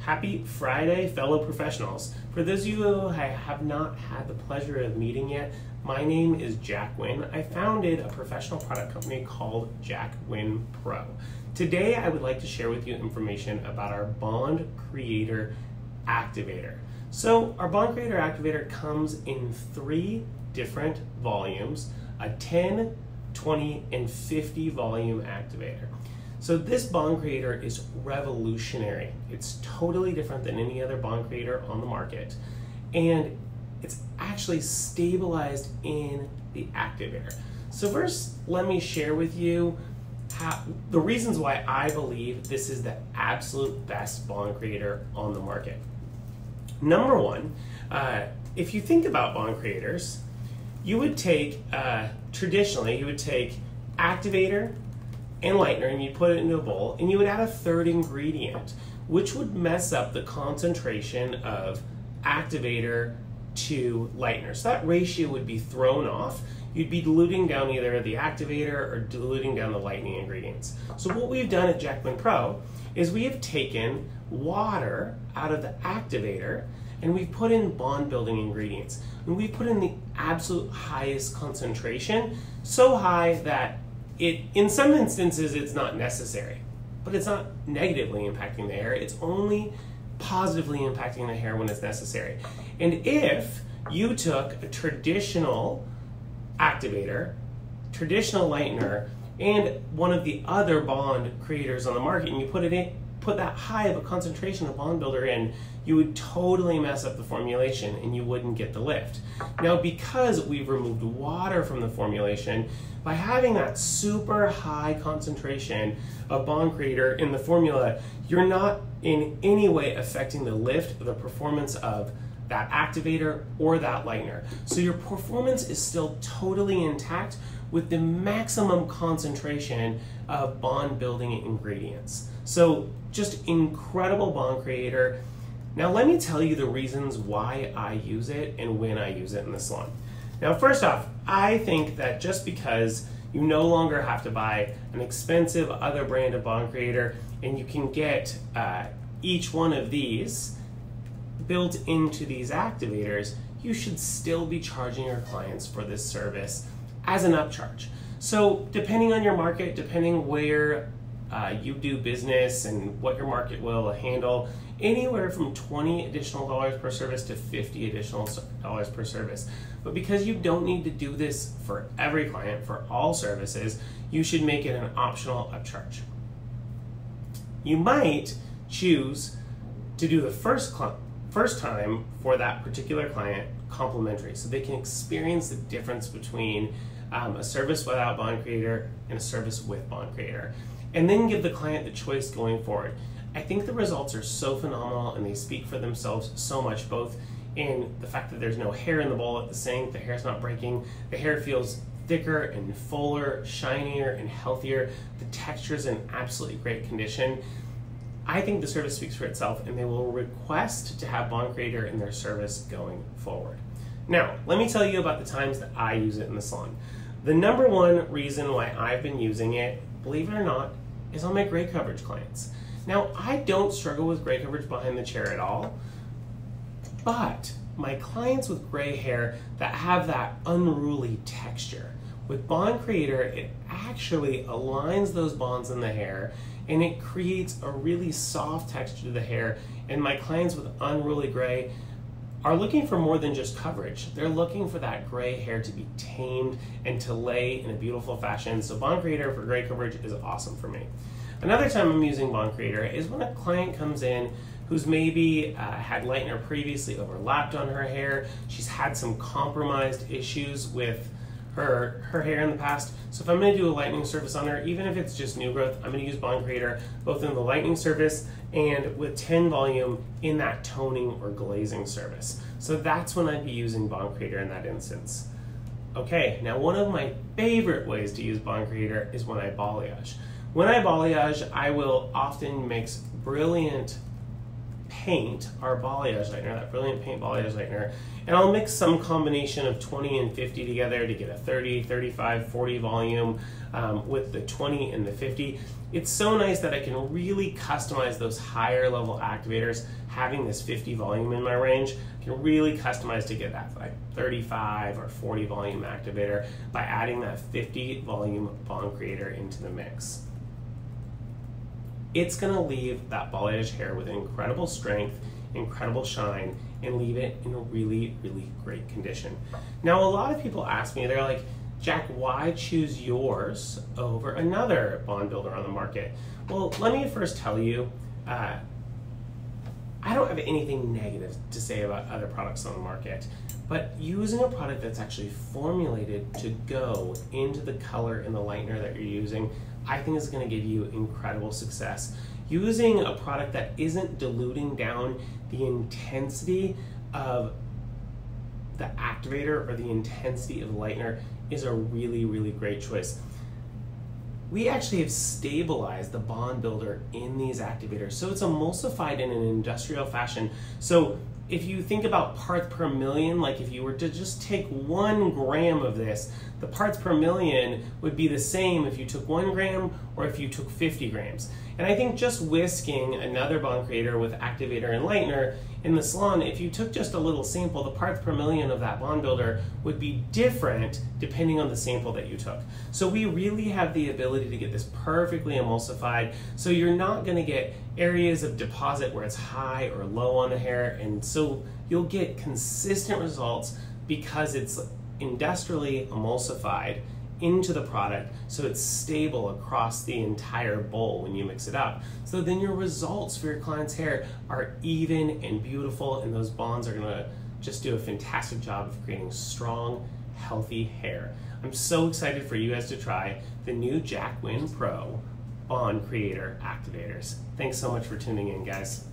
Happy Friday, fellow professionals. For those of you who I have not had the pleasure of meeting yet, my name is Jack Winn. I founded a professional product company called JWP Pro. Today, I would like to share with you information about our Bond Creator Activator. So, our Bond Creator Activator comes in 3 different volumes, a 10, 20, and 50 volume activator. So this bond creator is revolutionary. It's totally different than any other bond creator on the market. And it's actually stabilized in the activator. So first, let me share with you the reasons why I believe this is the absolute best bond creator on the market. Number one, if you think about bond creators, you would take, traditionally, you would take activator and lightener and you put it into a bowl and you would add a 3rd ingredient, which would mess up the concentration of activator to lightener. So that ratio would be thrown off. You'd be diluting down either the activator or diluting down the lightening ingredients. So what we've done at JWP Pro is we have taken water out of the activator and we've put in bond building ingredients. And we've put in the absolute highest concentration, so high that in some instances it's not necessary, but it's not negatively impacting the hair. It's only positively impacting the hair when it's necessary. And if you took a traditional activator, traditional lightener, and one of the other bond creators on the market, and you put that high of a concentration of bond builder in, you would totally mess up the formulation and you wouldn't get the lift. Now, because we've removed water from the formulation, by having that super high concentration of bond creator in the formula, you're not in any way affecting the lift or the performance of that activator or that lightener. So your performance is still totally intact with the maximum concentration of bond building ingredients. So just incredible bond creator. Now let me tell you the reasons why I use it and when I use it in the salon. Now first off, I think that just because you no longer have to buy an expensive other brand of bond creator and you can get each one of these built into these activators, you should still be charging your clients for this service as an upcharge. So depending on your market, depending where you do business and what your market will handle, anywhere from $20 additional per service to $50 additional per service. But because you don't need to do this for every client, for all services, you should make it an optional upcharge. You might choose to do the first time for that particular client complimentary, so they can experience the difference between a service without bond creator and a service with bond creator, and then give the client the choice going forward. I think the results are so phenomenal and they speak for themselves so much, both in the fact that there's no hair in the bowl at the sink, the hair's not breaking, the hair feels thicker and fuller, shinier and healthier, the texture's in absolutely great condition. I think the service speaks for itself and they will request to have bond creator in their service going forward. Now, let me tell you about the times that I use it in the salon. The number one reason why I've been using it, believe it or not, is on my gray coverage clients. Now, I don't struggle with gray coverage behind the chair at all, but my clients with gray hair that have that unruly texture, with Bond Creator, it actually aligns those bonds in the hair and it creates a really soft texture to the hair. And my clients with unruly gray are looking for more than just coverage. They're looking for that gray hair to be tamed and to lay in a beautiful fashion. So Bond Creator for gray coverage is awesome for me. Another time I'm using Bond Creator is when a client comes in who's maybe had lightener previously overlapped on her hair. She's had some compromised issues with her hair in the past. So if I'm going to do a lightening service on her, even if it's just new growth, I'm going to use Bond Creator both in the lightening service and with 10 volume in that toning or glazing service. So that's when I'd be using Bond Creator in that instance. Okay, now one of my favorite ways to use Bond Creator is when I balayage. When I balayage, I will often mix brilliant paint, our balayage lightener, that brilliant paint balayage lightener, and I'll mix some combination of 20 and 50 together to get a 30, 35, 40 volume with the 20 and the 50. It's so nice that I can really customize those higher level activators. Having this 50 volume in my range, I can really customize to get that like 35 or 40 volume activator by adding that 50 volume Bond Creator into the mix. It's gonna leave that balayage hair with incredible strength, incredible shine, and leave it in a really, really great condition. Now, a lot of people ask me, they're like, Jack, why choose yours over another bond builder on the market? Well, let me first tell you, I don't have anything negative to say about other products on the market, but using a product that's actually formulated to go into the color and the lightener that you're using, I think is going to give you incredible success. Using a product that isn't diluting down the intensity of the activator or the intensity of lightener is a really, really great choice. We actually have stabilized the bond builder in these activators, so it's emulsified in an industrial fashion. So if you think about parts per million, like if you were to just take 1 gram of this, the parts per million would be the same if you took 1 gram or if you took 50 grams. And I think just whisking another Bond Creator with activator and lightener in the salon, if you took just a little sample, the parts per million of that bond builder would be different depending on the sample that you took. So we really have the ability to get this perfectly emulsified, so you're not going to get areas of deposit where it's high or low on the hair, and so you'll get consistent results because it's industrially emulsified into the product, so it's stable across the entire bowl when you mix it up. So then your results for your client's hair are even and beautiful, and those bonds are gonna just do a fantastic job of creating strong, healthy hair. I'm so excited for you guys to try the new JWP Pro Bond Creator Activators. Thanks so much for tuning in, guys.